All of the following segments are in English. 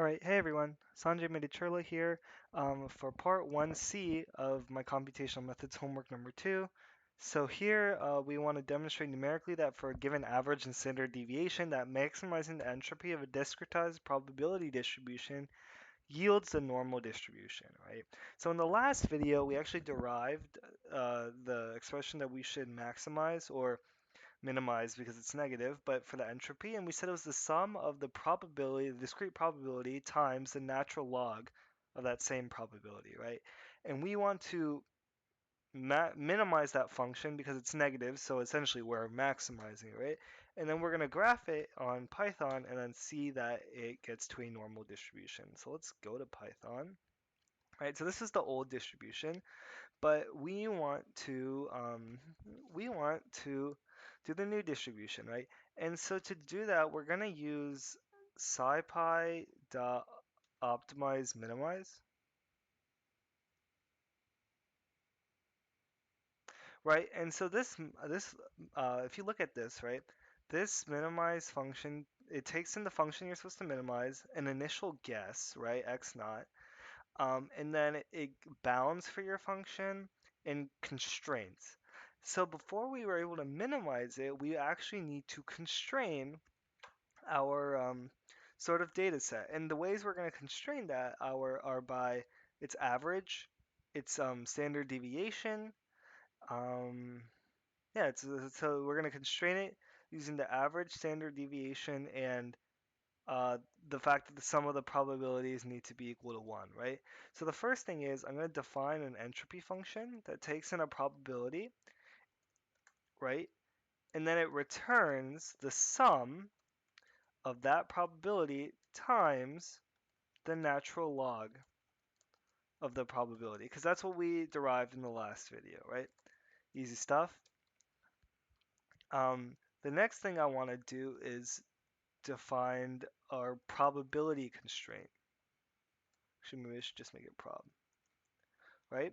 All right, hey everyone, Sanjay Medichurla here for part 1C of my computational methods homework number 2. So here we want to demonstrate numerically that for a given average and standard deviation that maximizing the entropy of a discretized probability distribution yields the normal distribution, right? So in the last video we actually derived the expression that we should maximize or minimized because it's negative, but for the entropy, and we said it was the sum of the probability, the discrete probability, times the natural log of that same probability, right? And we want to minimize that function because it's negative, so essentially we're maximizing it, right? And then we're going to graph it on Python and then see that it gets to a normal distribution. So let's go to Python. Right, so this is the old distribution, but we want to do the new distribution, right? And so to do that, we're going to use scipy dot optimize minimize, right? And so if you look at this, right, this minimize function, it takes in the function you're supposed to minimize, an initial guess, right, x naught, and then it bounds for your function and constraints. So before we were able to minimize it, we actually need to constrain our sort of data set. And the ways we're going to constrain that are by its average, its standard deviation. Um, yeah, so we're going to constrain it using the average, standard deviation, and the fact that the sum of the probabilities need to be equal to 1, right? So the first thing is I'm going to define an entropy function that takes in a probability, right? And then it returns the sum of that probability times the natural log of the probability, because that's what we derived in the last video, right? Easy stuff. The next thing I want to do is define our probability constraint. Actually, maybe I should just make it prob, right?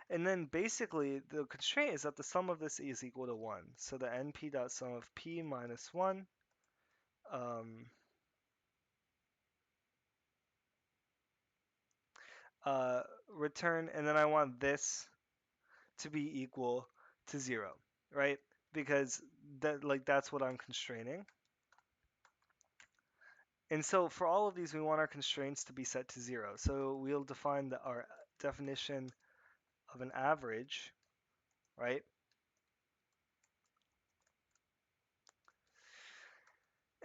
And then basically the constraint is that the sum of this is equal to 1. So the np dot sum of p minus 1 um, return, and then I want this to be equal to 0, right? Because that's what I'm constraining. And so for all of these, we want our constraints to be set to 0. So we'll define our definition of an average, right?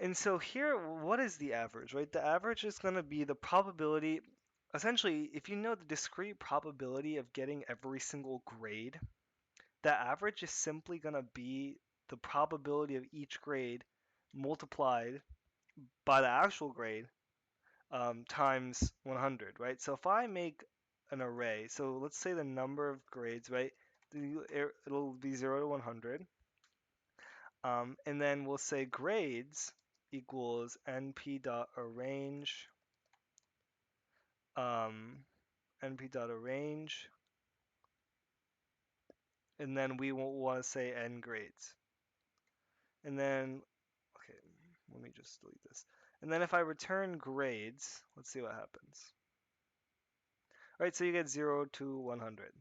And so here, what is the average, right? The average is going to be the probability. Essentially, if you know the discrete probability of getting every single grade, the average is simply going to be the probability of each grade multiplied by the actual grade times 100, right? So if I make an array, so let's say the number of grades, right? It'll be 0 to 100. And then we'll say grades equals np dot arrange np dot arrange, and then we will want to say n grades. And then, okay, let me just delete this. And then if I return grades, let's see what happens. All right, so you get 0 to 100,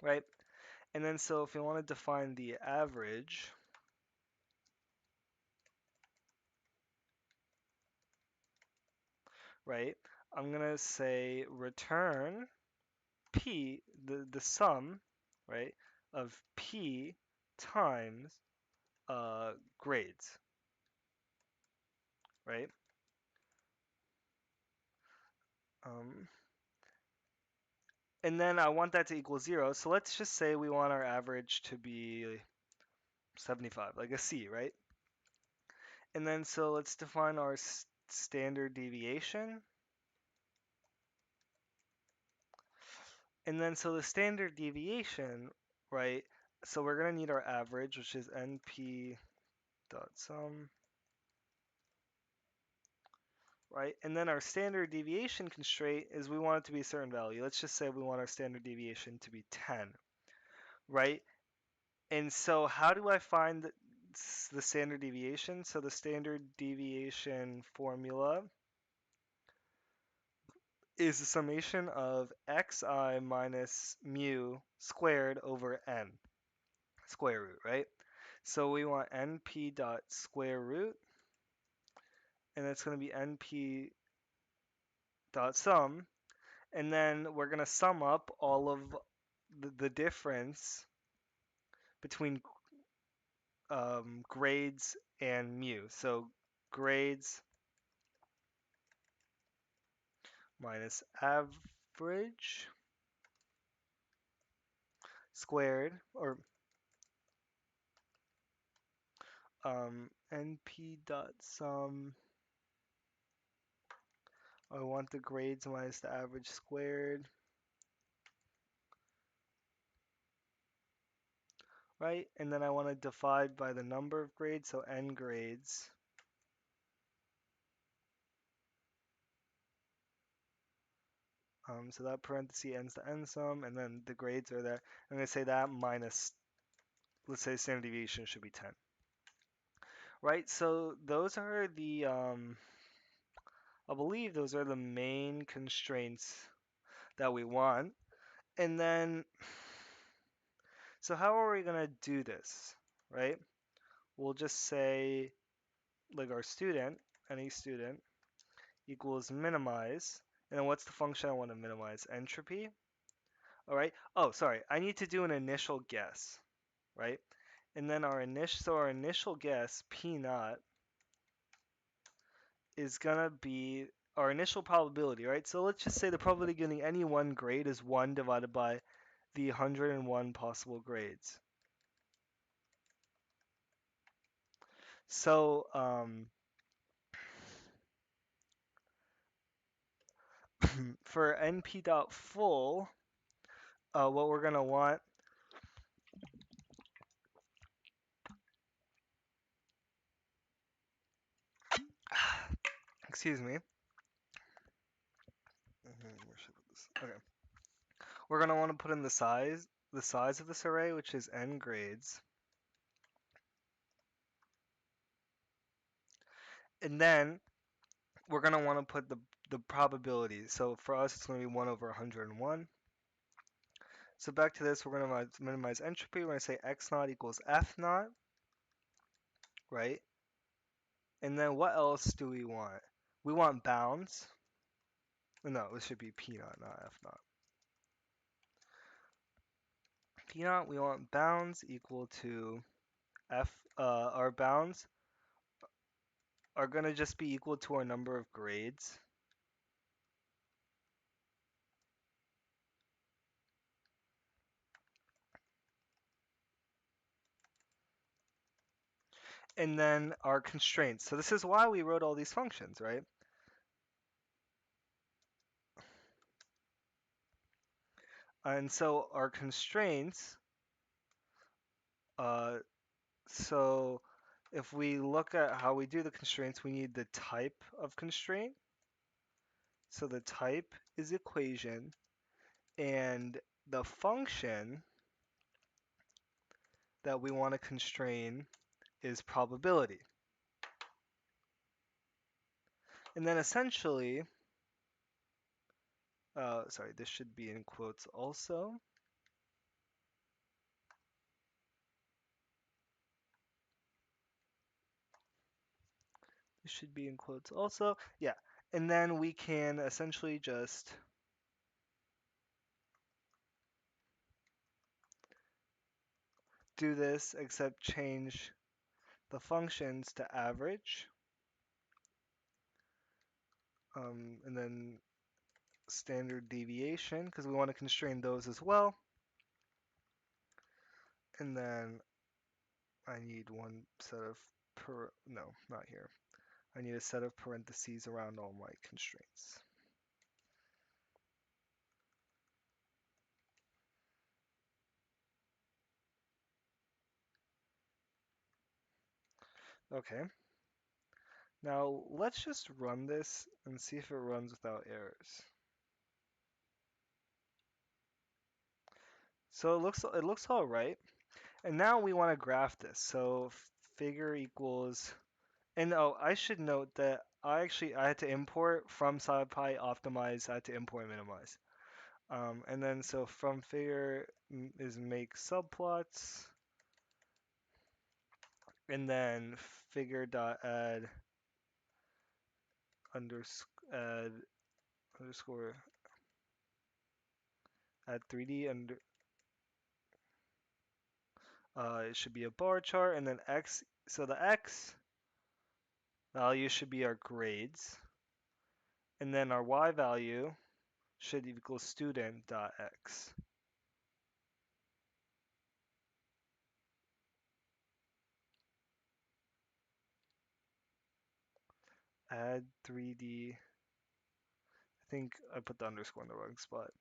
right? And then so if you want to define the average, right, I'm going to say return p, the sum, right, of p times grades, right? Um, and then I want that to equal 0. So let's just say we want our average to be 75, like a C, right? And then so let's define our standard deviation. And then so the standard deviation, right? So we're going to need our average, which is np dot sum, right? And then our standard deviation constraint is we want it to be a certain value. Let's just say we want our standard deviation to be 10, right? And so how do I find the standard deviation. So the standard deviation formula is the summation of xi minus mu squared over n, square root, right? So we want np dot square root, and it's going to be np dot sum, and then we're going to sum up all of the difference between grades and mu. So grades minus average squared, or np dot sum. I want the grades minus the average squared, right? And then I want to divide by the number of grades, so n grades. So that parenthesis ends the n sum, and then the grades are there. I'm going to say that minus, let's say standard deviation should be 10. Right, so those are the, I believe those are the main constraints that we want. And then, so how are we going to do this, right? We'll just say, like our student, any student, equals minimize. And then what's the function I want to minimize? Entropy. All right. Oh, sorry. I need to do an initial guess, right? And then our initial guess, P naught, is gonna be our initial probability, right? So let's just say the probability of getting any one grade is 1 divided by the 101 possible grades. So for np dot full, what we're gonna want, excuse me. Where should I put this? Okay. We're gonna want to put in the size of this array, which is n grades. And then we're going to want to put the probability. So for us, it's going to be 1 over 101. So back to this, we're going to minimize entropy. We're going to say x naught equals f naught, right? And then what else do we want? We want bounds. No, this should be p naught, not f naught. P naught, we want bounds equal to f. Our bounds are going to just be equal to our number of grades. And then our constraints. So this is why we wrote all these functions, right? And so our constraints, so if we look at how we do the constraints, we need the type of constraint. So the type is equation, and the function that we want to constrain is probability. And then essentially, sorry, this should be in quotes also. This should be in quotes also. Yeah. And then we can essentially just do this, except change the functions to average. And then standard deviation, because we want to constrain those as well. And then I need one set of, no, not here. I need a set of parentheses around all my constraints. Okay. Now let's just run this and see if it runs without errors. So it looks all right. And now we want to graph this. So figure equals, and oh, I should note that I had to import from SciPy optimize, I had to import minimize. And then so from figure is make subplots, and then figure dot add underscore add 3D under it should be a bar chart, and then x. So the x value should be our grades, and then our y value should equal student dot x. Add 3D. I think I put the underscore in the wrong spot.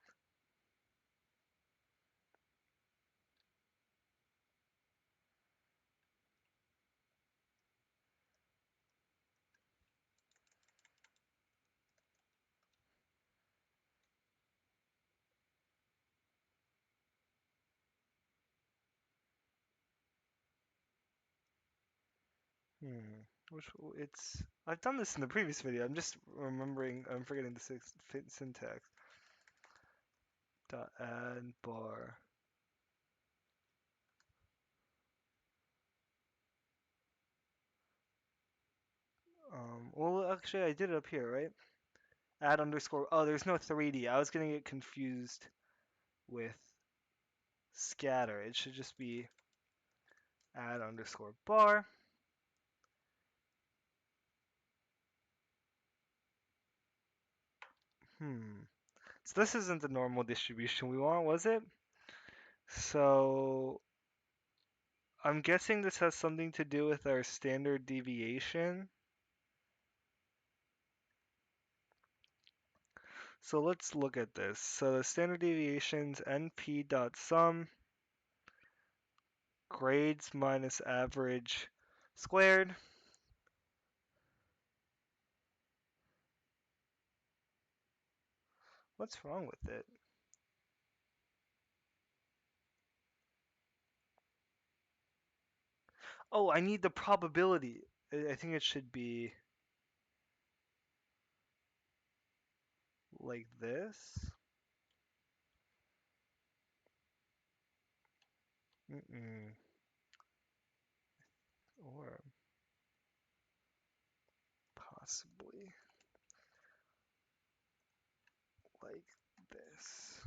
Hmm. Which it's I've done this in the previous video. I'm just remembering. I'm forgetting the syntax. Dot add bar. Well, actually, I did it up here, right? Add underscore. Oh, there's no 3D. I was gonna get confused with scatter. It should just be add underscore bar. So this isn't the normal distribution we want, was it? So I'm guessing this has something to do with our standard deviation. So let's look at this. So the standard deviation's np.sum grades minus average squared. What's wrong with it? Oh, I need the probability. I think it should be like this. Mm-mm. Or possibly like this.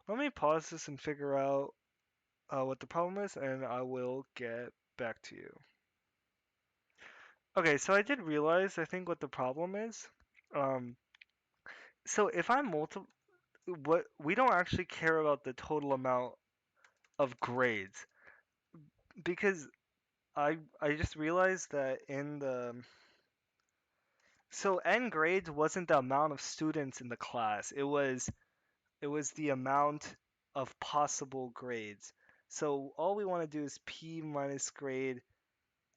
Let me pause this and figure out what the problem is, and I will get back to you. Okay, so I did realize, I think, what the problem is. Um, so if I'm what we don't actually care about the total amount of grades because I just realized that in the so n grades wasn't the amount of students in the class. It was the amount of possible grades. So all we want to do is p minus grade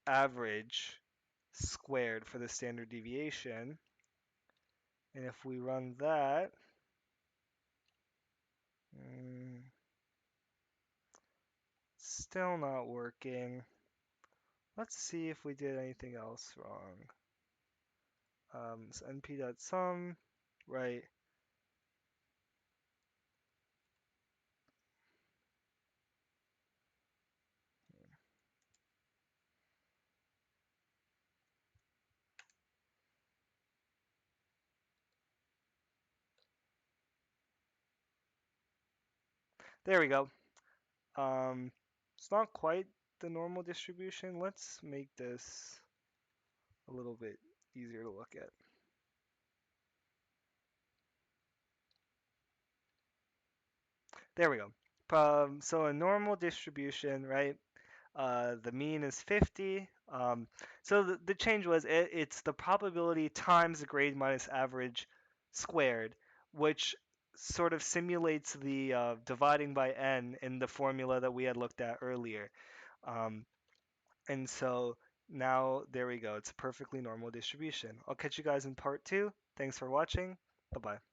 average squared for the standard deviation. And if we run that, mm, still not working. Let's see if we did anything else wrong. So np.sum, right? There we go. Um, it's not quite the normal distribution. Let's make this a little bit easier to look at. There we go. So a normal distribution, right? The mean is 50. So the change was it's the probability times the grade minus average squared, which sort of simulates the dividing by n in the formula that we had looked at earlier. Um, and so now there we go. It's a perfectly normal distribution. I'll catch you guys in part two. Thanks for watching. Bye bye.